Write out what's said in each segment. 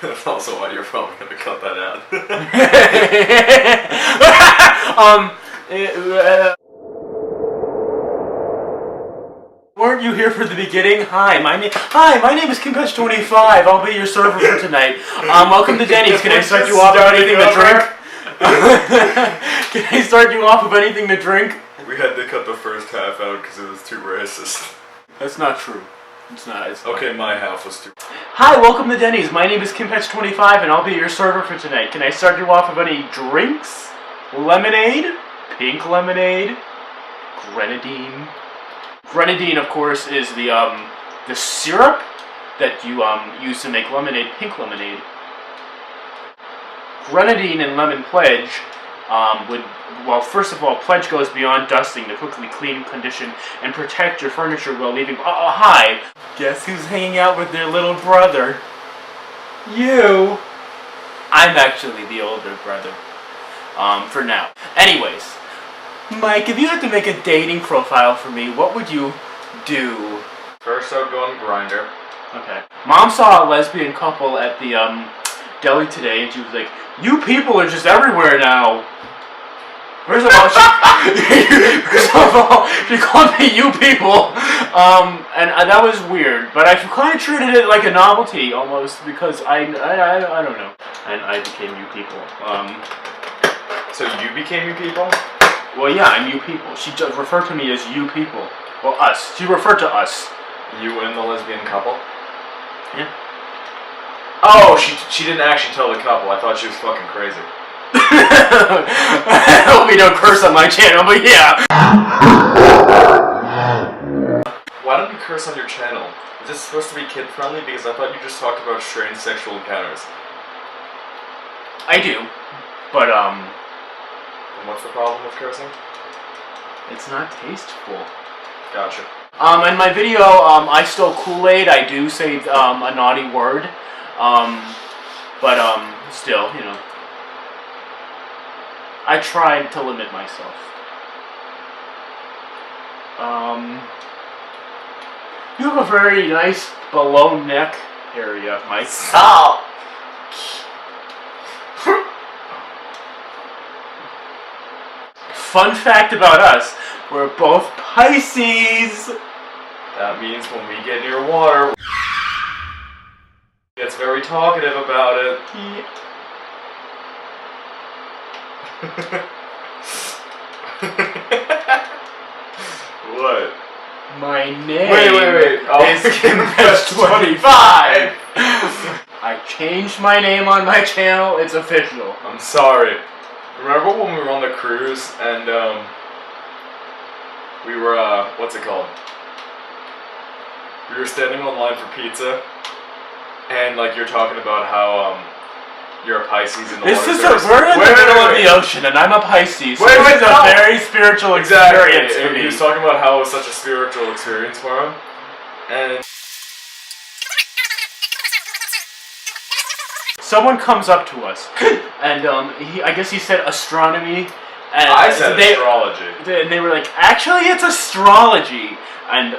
That's also why you're probably gonna cut that out. Weren't you here for the beginning? Hi, my name is KimPets25. I'll be your server for tonight. Welcome to Denny's. Can I start you off with anything to drink? Can I start you off with anything to drink? We had to cut the first half out because it was too racist. That's not true. It's not. Okay, my half was too. Hi, welcome to Denny's. My name is KimPets25 and I'll be your server for tonight. Can I start you off with any drinks? Lemonade? Pink lemonade? Grenadine? Grenadine, of course, is the syrup that you use to make lemonade, pink lemonade. Grenadine and lemon pledge well, first of all, pledge goes beyond dusting to quickly clean, condition, and protect your furniture while leaving. Hi! Guess who's hanging out with their little brother? You! I'm actually the older brother. For now. Anyways, Mike, if you had to make a dating profile for me, what would you do? First, I would go on Grindr. Okay. Mom saw a lesbian couple at the deli today, and she was like, "You people are just everywhere now." First of all, she called me "you people," and that was weird. But I kind of treated it like a novelty almost because I don't know, and I became you people. So you became you people? Well, yeah, I'm you people. She just referred to me as you people. Well, us. She referred to us. You and the lesbian couple? Yeah. Oh, she didn't actually tell the couple. I thought she was fucking crazy. I hope you don't curse on my channel, but yeah. Why don't you curse on your channel? Is this supposed to be kid friendly? Because I thought you just talked about strange sexual encounters. I do, but And what's the problem with cursing? it's not tasteful. Gotcha. In my video, I stole Kool-Aid. I do say a naughty word, but still, you know. I tried to limit myself. You have a very nice below neck area, Mike. Stop! Fun fact about us, we're both Pisces. That means when we get near water, gets very talkative about it. Yeah. What? My name Wait. Oh, is KimPets25. I changed my name on my channel. It's official. I'm sorry. Remember when we were on the cruise and we were what's it called? We were standing in line for pizza, and like you're talking about how you're a Pisces in the water. We're in the middle of the ocean, and I'm a Pisces. So this is a very spiritual experience for me. He was talking about how it was such a spiritual experience for him, and someone comes up to us, and I guess he said astronomy. And I said astrology. They were like, actually, it's astrology, and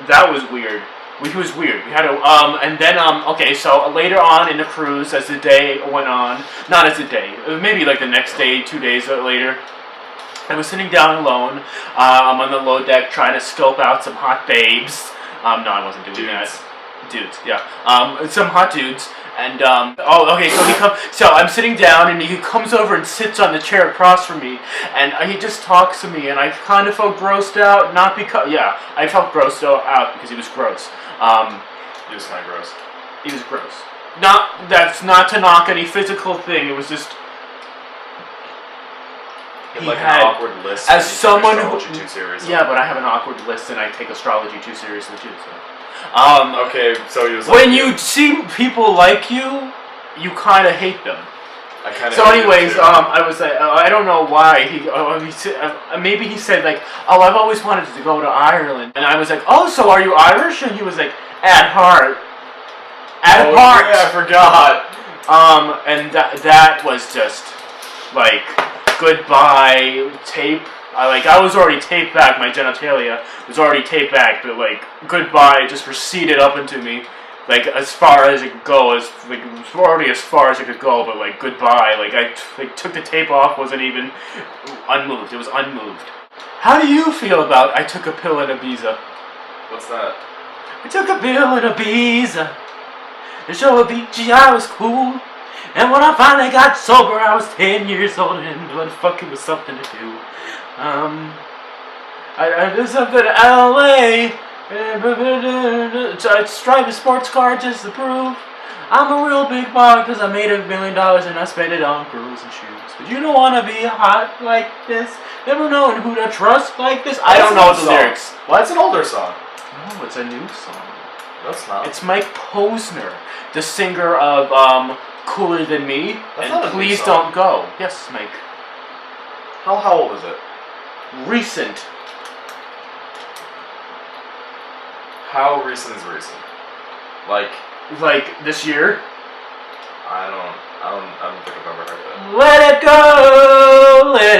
that was weird. It was weird. We had to, and then, okay, so later on in the cruise, as the day went on, not as a day, maybe like the next day, 2 days later, I was sitting down alone, on the low deck trying to scope out some hot babes. No, I wasn't doing that. Dudes, yeah. Some hot dudes. And, okay, so I'm sitting down, and he comes over and sits on the chair across from me, and he just talks to me, and I kind of felt grossed out, not because, yeah, I felt grossed out because he was gross. He was kind of gross. He was gross. That's not to knock any physical thing, it was just, he like an awkward list. As someone who, too seriously. yeah, but I have an awkward list, and I take astrology too seriously too, so. Okay, so he was like, when you see people like you, you kind of hate them. I kind of. So, anyways, I was like, I don't know why maybe he said like, oh, I've always wanted to go to Ireland, and I was like, oh, so are you Irish? And he was like, at heart. At heart. Yeah, I forgot. And that was just like goodbye tape. I was already taped back. My genitalia was already taped back, but like goodbye just receded up into me. like as far as it could go, already as far as it could go, but like goodbye. Like I took the tape off, wasn't even unmoved. It was unmoved. How do you feel about I took a pill in Ibiza? What's that? I took a pill in Ibiza to show a beachy I was cool. And when I finally got sober, I was 10 years old, and what the fuck, it was something to do. I did something to LA. I drive a sports car just to prove I'm a real big bug, because I made $1 million and I spent it on girls and shoes. But you don't want to be hot like this, never knowing who to trust like this. I don't know the lyrics. Well, it's an older song. No, it's a new song. No, it's not. It's Mike Posner, the singer of Cooler Than Me, That's and Please Don't Go. Yes, Mike. How old is it? Recent. How recent is recent? Like this year? I don't think I've ever heard that. Let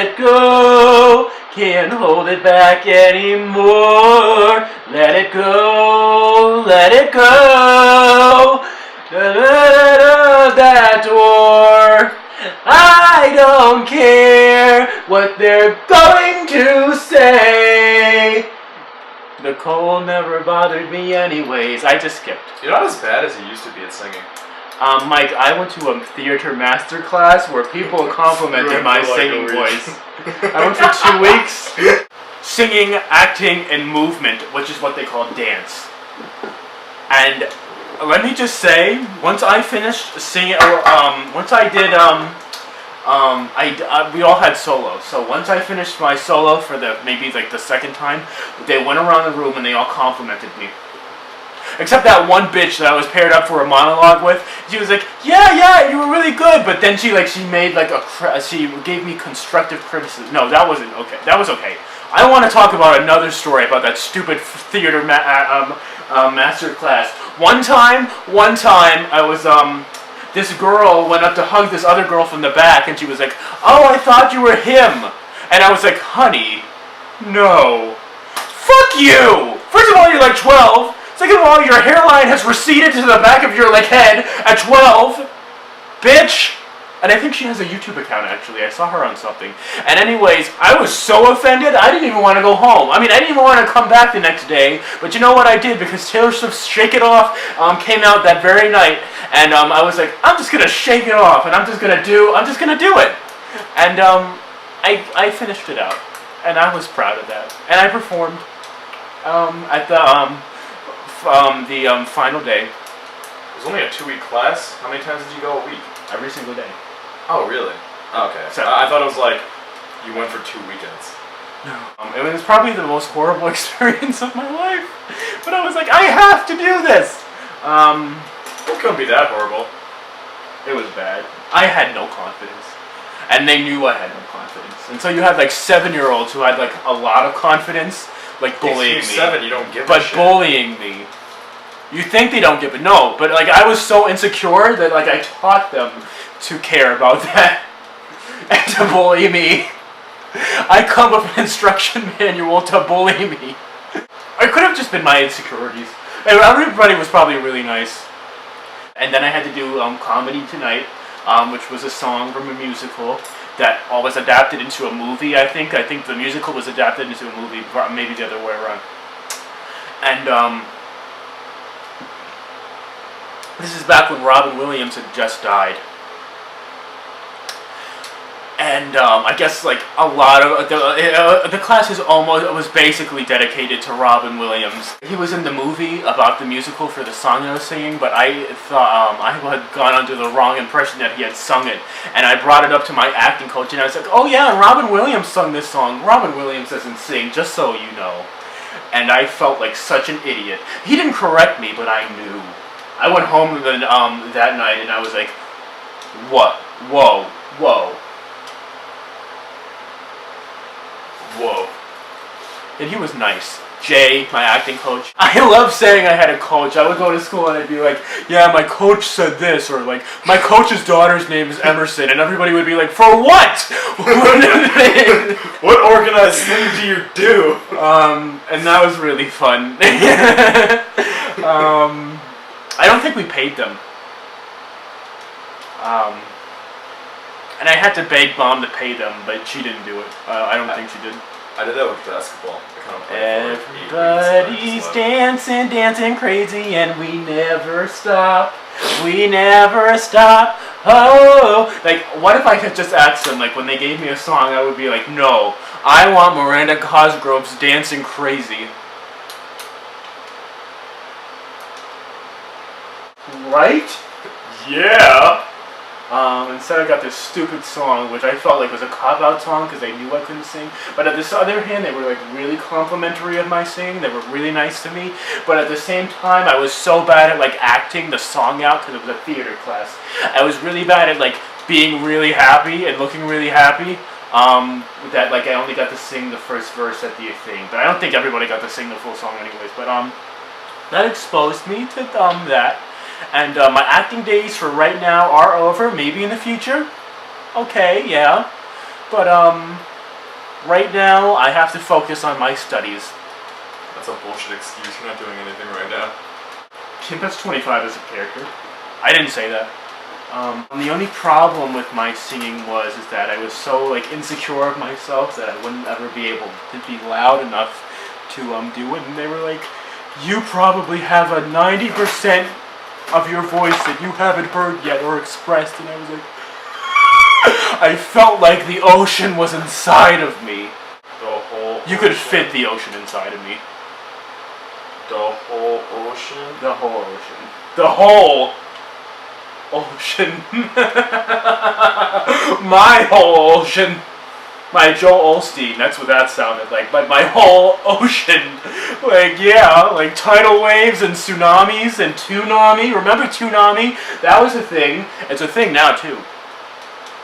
it go, can't hold it back anymore. Let it go, that door. I don't care what they're going to say. The cold never bothered me anyways. I just skipped. You're not as bad as you used to be at singing. Mike, I went to a theater master class where people complimented my singing voice. I went for 2 weeks. Singing, acting, and movement, which is what they call dance. And let me just say, once I finished singing, once I did, we all had solos. So once I finished my solo for maybe the second time, they went around the room and they all complimented me. Except that one bitch that I was paired up for a monologue with. She was like, yeah, you were really good. But then she made she gave me constructive criticism. No, that wasn't okay. That was okay. I want to talk about another story about that stupid theater master class. One time, I was, this girl went up to hug this other girl from the back, and she was like, oh, I thought you were him. And I was like, honey, no. Fuck you! First of all, you're like 12. Second of all, your hairline has receded to the back of your head at 12. Bitch! And I think she has a YouTube account, actually. I saw her on something. And anyways, I was so offended, I didn't even want to go home. I mean, I didn't even want to come back the next day. But you know what I did? Because Taylor Swift's Shake It Off came out that very night. And I was like, I'm just going to shake it off. And I'm just going to do it. And I finished it out. And I was proud of that. And I performed at the final day. It was only a 2-week class. How many times did you go a week? Every single day. Oh, really? Oh, okay. So, I thought it was like you went for 2 weekends. No. It was probably the most horrible experience of my life. But I was like, I have to do this. It couldn't be that horrible. It was bad. I had no confidence. And they knew I had no confidence. And so you had 7-year-olds who had a lot of confidence, bullying me. 7, you don't give a shit. But bullying me. You think they don't give it? No, but I was so insecure that I taught them to care about that and to bully me. I come with an instruction manual to bully me. It could have just been my insecurities. Everybody was probably really nice. And then I had to do Comedy Tonight, which was a song from a musical that was adapted into a movie, I think. I think the musical was adapted into a movie, maybe the other way around. And this is back when Robin Williams had just died. And I guess a lot of the class was basically dedicated to Robin Williams. He was in the movie about the musical for the song I was singing, but I thought I had gone under the wrong impression that he had sung it. And I brought it up to my acting coach, and I was like, "Oh yeah, Robin Williams sung this song. Robin Williams doesn't sing, just so you know." And I felt like such an idiot. He didn't correct me, but I knew. I went home that night, and I was like, "What? Whoa. And he was nice. Jay, my acting coach. I love saying I had a coach. I would go to school and I'd be like, yeah, my coach said this, or my coach's daughter's name is Emerson, and everybody would be like, for what? What organized thing do you do? And that was really fun. I don't think we paid them. And I had to beg Mom to pay them, but she didn't do it. I don't think she did. I did that with basketball. I kind of played for Everybody's dancing, dancing crazy, and we never stop. We never stop. Oh, like, what if I could just ask them, like, when they gave me a song, I would be like, no, I want Miranda Cosgrove's Dancing Crazy. Right? Yeah. Instead I got this stupid song, which I felt like was a cop-out song because they knew I couldn't sing. But at this other hand, they were like really complimentary of my singing. They were really nice to me. But at the same time, I was so bad at like acting the song out because it was a theater class. I was really bad at like being really happy and looking really happy. That like I only got to sing the first verse at the thing. But I don't think everybody got to sing the full song anyways. But that exposed me to that. And my acting days for right now are over. Maybe in the future. Okay, yeah. But right now I have to focus on my studies. That's a bullshit excuse. You're not doing anything right now. KimPets25 is a character. I didn't say that. The only problem with my singing is that I was so like insecure of myself that I wouldn't ever be able to be loud enough to do it. And they were like, "You probably have a 90% of your voice that you haven't heard yet or expressed," and I was like, I felt like the ocean was inside of me. The whole You could fit the ocean inside of me. The whole ocean? The whole ocean. The whole ocean. My whole ocean. My Joel Osteen, that's what that sounded like. But my whole ocean. Like, yeah, like tidal waves and tsunamis and Toonami. Remember Toonami? That was a thing. It's a thing now, too.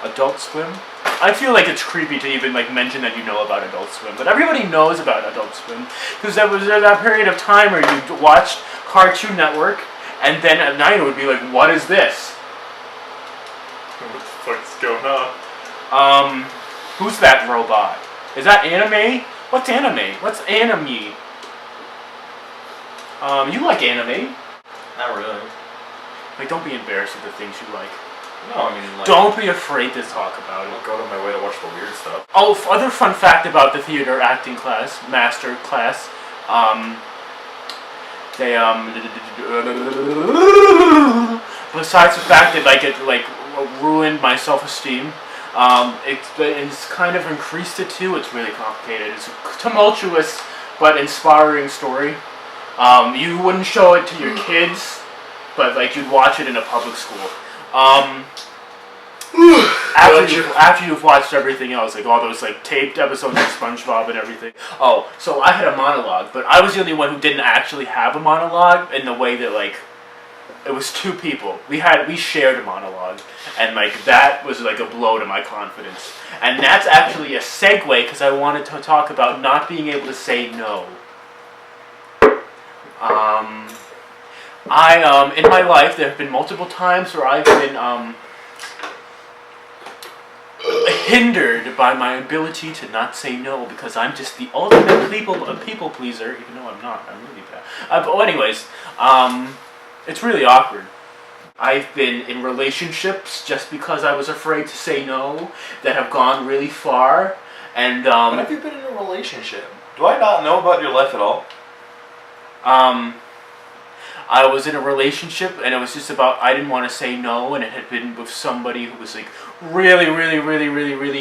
Adult Swim? I feel like it's creepy to even like mention that you know about Adult Swim. But everybody knows about Adult Swim. Because there was that period of time where you watched Cartoon Network, and then at night it would be like, what is this? What the fuck's going on? Who's that robot? Is that anime? What's anime? What's anime? You like anime? Not really. Like, don't be embarrassed of the things you like. No, I mean, like... Don't be afraid to talk about I'll it. go to my way to watch the weird stuff. Oh, other fun fact about the theater acting class, master class, they, besides the fact that, like, it, like, ruined my self-esteem, it's kind of increased it too. It's really complicated. It's a tumultuous but inspiring story. You wouldn't show it to your kids, but like you'd watch it in a public school. After you've watched everything else, like all those like taped episodes of SpongeBob and everything. Oh, so I had a monologue, but I was the only one who didn't actually have a monologue in the way that like it was two people. We shared a monologue, and like that was like a blow to my confidence. And that's actually a segue because I wanted to talk about not being able to say no. In my life, there have been multiple times where I've been hindered by my ability to not say no because I'm just the ultimate people pleaser, even though I'm not. I'm really bad. But anyways, it's really awkward. I've been in relationships just because I was afraid to say no that have gone really far. And when have you been in a relationship? Do I not know about your life at all? I was in a relationship and it was just about I didn't want to say no, and it had been with somebody who was like really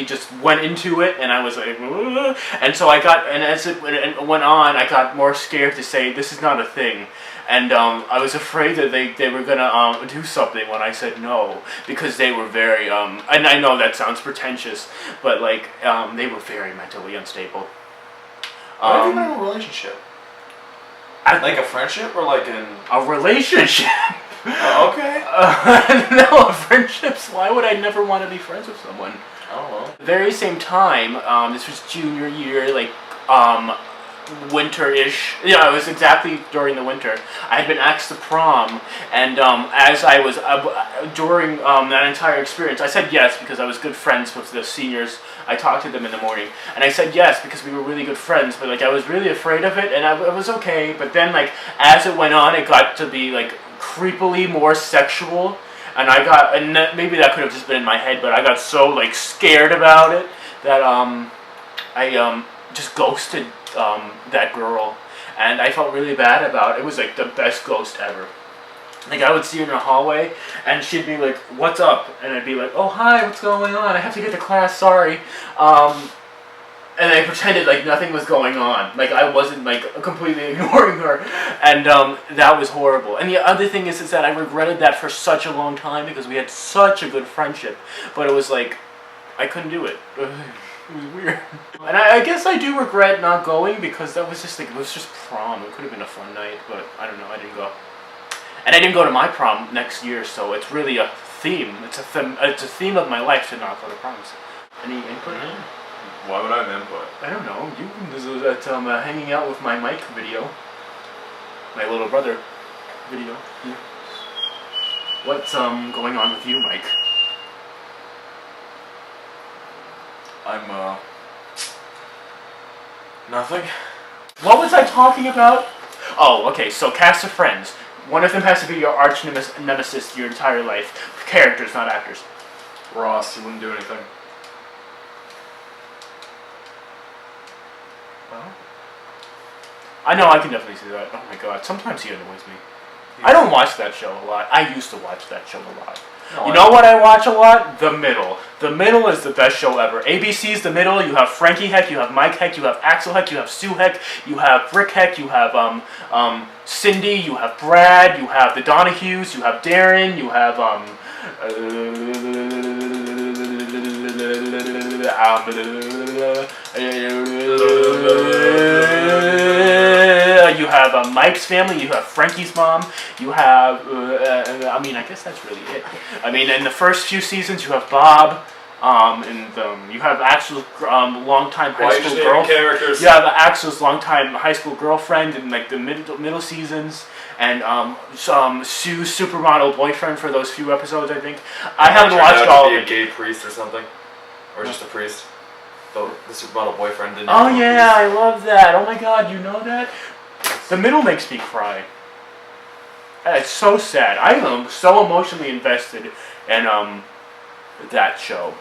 just went into it, and I was like, ugh. And so as it went on, I got more scared to say this is not a thing. And I was afraid that they were gonna do something when I said no, because they were very and I know that sounds pretentious, but like they were very mentally unstable. Why have you been in a relationship? Like a friendship or like in a relationship? Okay. No, friendships. Why would I never want to be friends with someone? I don't know. The very same time, this was junior year, like winter-ish. Yeah, it was exactly during the winter. I had been asked to prom, and as I was during that entire experience, I said yes because I was good friends with the seniors. I talked to them in the morning, and I said yes because we were really good friends. But like I was really afraid of it, and it was okay. But then like as it went on, it got to be like creepily more sexual, and maybe that could have just been in my head, but I got so like scared about it that I just ghosted that girl, and I felt really bad about it. It was like the best ghost ever. Like I would see her in the hallway, and she'd be like, "What's up?" And I'd be like, "Oh hi, what's going on? I have to get to class. Sorry." And I pretended like nothing was going on, like I wasn't like completely ignoring her, and that was horrible. And the other thing is that I regretted that for such a long time because we had such a good friendship, but it was like I couldn't do it. It was weird. And I guess I do regret not going because that was just like it was just prom. It could have been a fun night, but I don't know. I didn't go, and I didn't go to my prom next year, so it's really a theme. It's a theme of my life to not go to proms. Any input? Mm-hmm. Why would I have input? I don't know. This was at hanging out with my Mike video. My little brother video. Yeah. What's going on with you, Mike? I'm nothing. What was I talking about? Oh, okay, so cast of friends. One of them has to be your arch nemesis your entire life. Characters, not actors. Ross, you wouldn't do anything. I know, I can definitely see that. Oh my god, sometimes he annoys me. I don't watch that show a lot. I used to watch that show a lot. No, you know what I watch a lot? The Middle. The Middle is the best show ever. ABC's The Middle. You have Frankie Heck, you have Mike Heck, you have Axel Heck, you have Sue Heck, you have Rick Heck, you have Cindy, you have Brad, you have the Donahues, you have Darren, you have you have Mike's family, you have Frankie's mom, you have, I mean, I guess that's really it. I mean, in the first few seasons, you have Bob, and you have Axel's longtime high school girlfriend. You have Axel's longtime high school girlfriend in like the middle seasons, and Sue's supermodel boyfriend for those few episodes, I think. I haven't watched all of it. A gay priest or something, or just a priest. The supermodel boyfriend didn't. Oh yeah, I love that. Oh my god, you know that? The Middle makes me cry. It's so sad. I am so emotionally invested in that show.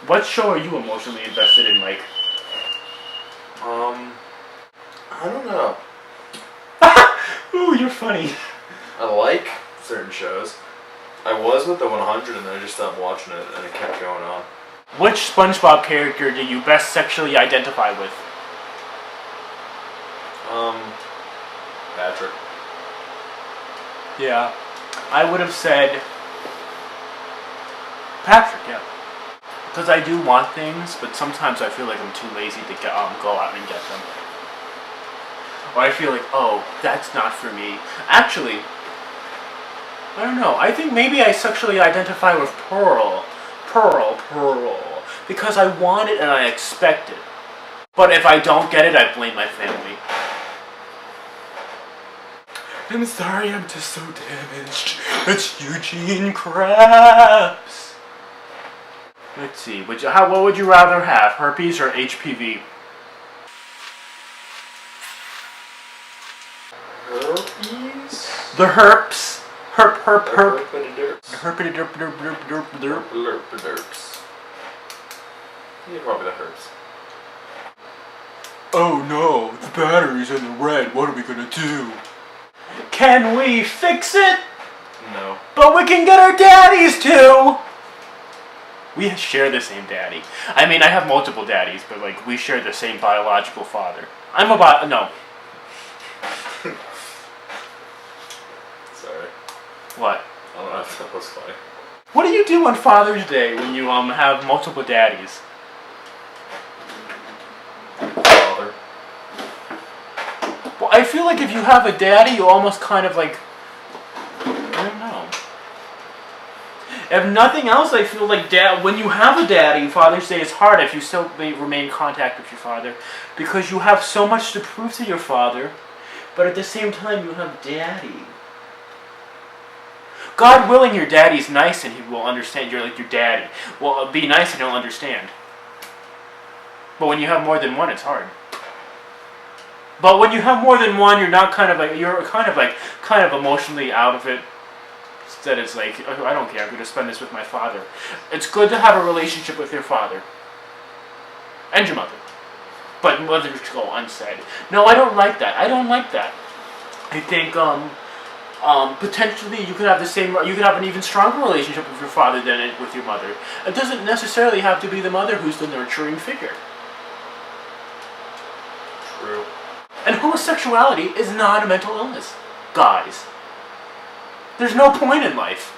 What show are you emotionally invested in, Mike? I don't know. Ooh, you're funny. I like certain shows. I was with the 100 and then I just stopped watching it and it kept going on. Which SpongeBob character do you best sexually identify with? Patrick. Yeah, I would have said Patrick, yeah. Because I do want things, but sometimes I feel like I'm too lazy to go out and get them. Or I feel like, oh, that's not for me. Actually, I don't know. I think maybe I sexually identify with Pearl. Because I want it and I expect it. But if I don't get it, I blame my family. I'm sorry, I'm just so damaged. It's Eugene Krabs. Let's see. What would you rather have, herpes or HPV? Herpes? The herps. Herp. Herpity-derps. Yeah, probably the herps. Oh no, the battery's in the red. What are we gonna do? Can we fix it? No. But we can get our daddies too! We share the same daddy. I mean, I have multiple daddies, but like, we share the same biological father. No. Sorry. What? I don't know if that was funny. What do you do on Father's Day when you have multiple daddies? Father. Well, I feel like if you have a daddy, you almost kind of like, I don't know. If nothing else, I feel like when you have a daddy, Father's Day is hard if you still remain in contact with your father, because you have so much to prove to your father, but at the same time you have daddy. God willing, your daddy's nice and he will understand. You're like your daddy. Well, be nice and he'll understand. But when you have more than one, it's hard. But when you have more than one, you're kind of emotionally out of it. Instead, it's like, I don't care, I'm going to spend this with my father. It's good to have a relationship with your father. And your mother. But mothers go unsaid. No, I don't like that. I don't like that. I think, potentially you could have an even stronger relationship with your father than with your mother. It doesn't necessarily have to be the mother who's the nurturing figure. True. And homosexuality is not a mental illness, guys. There's no point in life.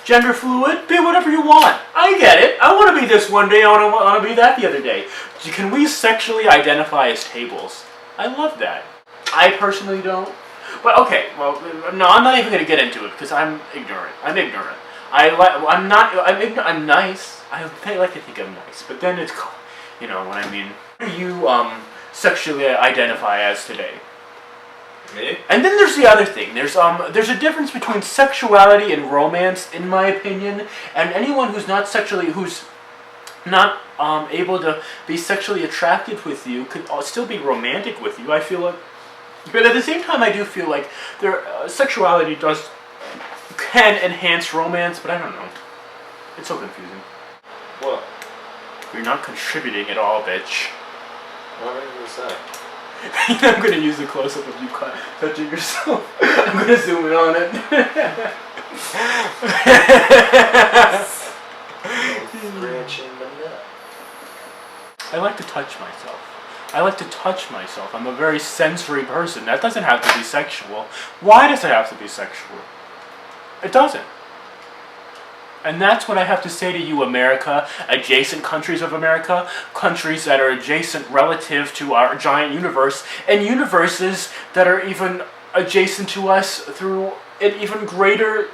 Gender fluid, be whatever you want. I get it. I want to be this one day, I want to be that the other day. Can we sexually identify as tables? I love that. I personally don't. But okay, well, no, I'm not even going to get into it because I'm ignorant. I'm ignorant. I'm nice. I like to think I'm nice, but then it's, you know what I mean. What do you sexually identify as today? Me? And then there's the other thing. There's a difference between sexuality and romance, in my opinion. And anyone who's not able to be sexually attracted with you could still be romantic with you. I feel like, but at the same time, I do feel like sexuality can enhance romance. But I don't know. It's so confusing. What? You're not contributing at all, bitch. What are you going to say? I'm going to use a close-up of you touching yourself. I'm going to zoom in on it. I like to touch myself. I'm a very sensory person. That doesn't have to be sexual. Why does it have to be sexual? It doesn't. And that's what I have to say to you, America, adjacent countries of America, countries that are adjacent relative to our giant universe, and universes that are even adjacent to us through an even greater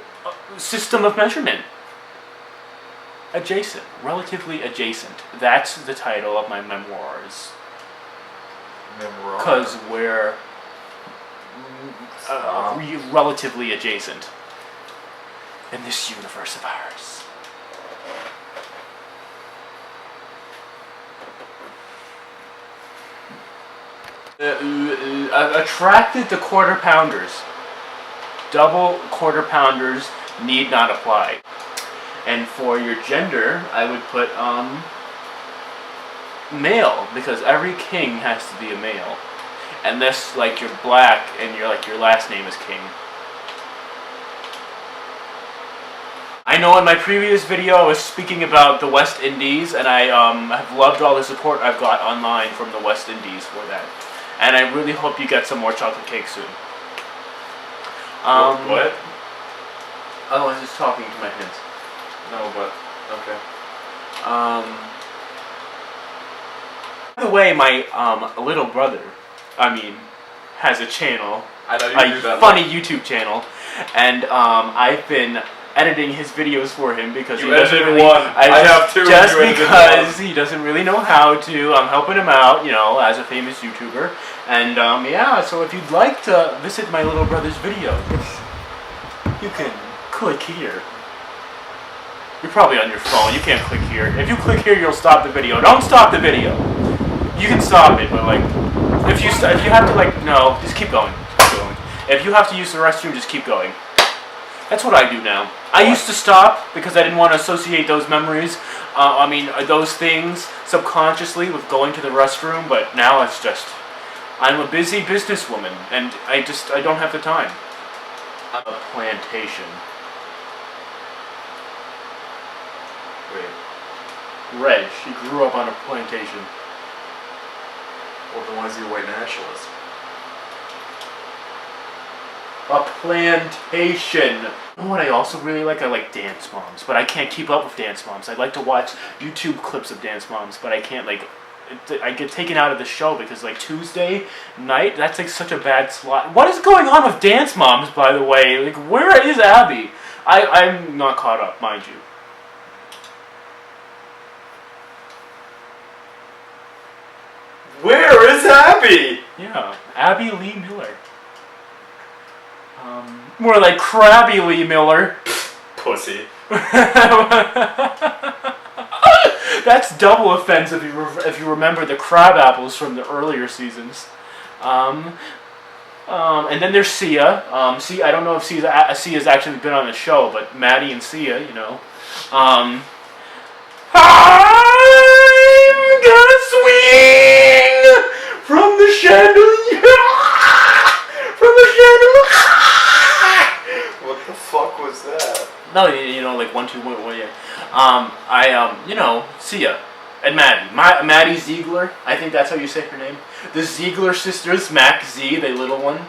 system of measurement. Adjacent. Relatively adjacent. That's the title of my memoirs. Because we're relatively adjacent in this universe of ours. Attracted to quarter pounders. Double quarter pounders need not apply. And for your gender, I would put male, because every king has to be a male. Unless like you're black and your last name is King. I know in my previous video I was speaking about the West Indies, and I have loved all the support I've got online from the West Indies for that. And I really hope you get some more chocolate cake soon. What? Oh, I was just talking to my hands. No, but okay. By the way, my little brother, has a channel. I know you do that. A funny YouTube channel, and I've been editing his videos for him because he doesn't really. I have two. Just because he doesn't really know how to. I'm helping him out, as a famous YouTuber, and yeah. So if you'd like to visit my little brother's videos, you can click here. You're probably on your phone. You can't click here. If you click here, you'll stop the video. Don't stop the video. You can stop it, but if you have to no, just keep going. Keep going. If you have to use the restroom, just keep going. That's what I do now. I used to stop because I didn't want to associate those memories, those things subconsciously with going to the restroom, but now it's just, I'm a busy businesswoman, and I don't have the time. I'm a plantation. Wait. Reg, he grew up on a plantation. Well, then why is he a white nationalist? A plantation. You know what I also really like? I like Dance Moms, but I can't keep up with Dance Moms. I like to watch YouTube clips of Dance Moms, but I can't I get taken out of the show because Tuesday night, that's such a bad slot. What is going on with Dance Moms, by the way? Where is Abby? I'm not caught up, mind you. Where is Abby? Yeah, Abby Lee Miller. More like Krabby Lee Miller. Pussy. That's double offensive if you remember the crab apples from the earlier seasons. And then there's Sia. Sia, I don't know if Sia's actually been on the show, but Maddie and Sia, you know. I'm gonna swing from the chandelier. From the chandelier. What the fuck was that? No, you know, like 1, 2, 1, 1, yeah. You know, Sia and Maddie. Maddie Ziegler. I think that's how you say her name. The Ziegler sisters, Mac Z, the little one.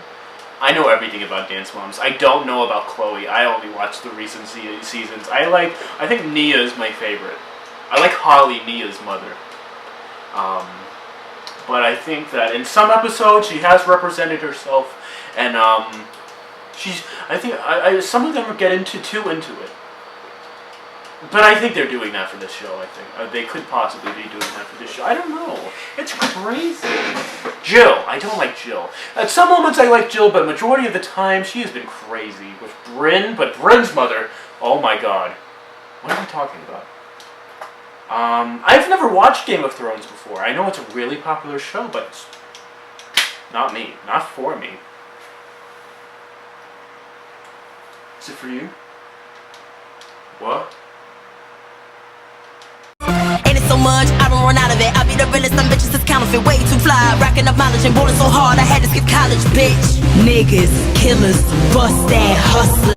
I know everything about Dance Moms. I don't know about Chloe. I only watched the recent seasons. I think Nia is my favorite. I like Holly, Nia's mother. But I think that in some episodes she has represented herself, and some of them get too into it. But I think they're doing that for this show, I think. They could possibly be doing that for this show. I don't know. It's crazy. Jill. I don't like Jill. At some moments I like Jill, but majority of the time she has been crazy. With Brynn, but Brynn's mother, oh my god. What are we talking about? I've never watched Game of Thrones before. I know it's a really popular show, but it's not me. Not for me. Is it for you? What? So much, I don't run out of it. I be the realest, some bitches is counterfeit, way too fly. Racking up mileage and bowling so hard, I had to skip college, bitch. Niggas, killers, bust that hustler.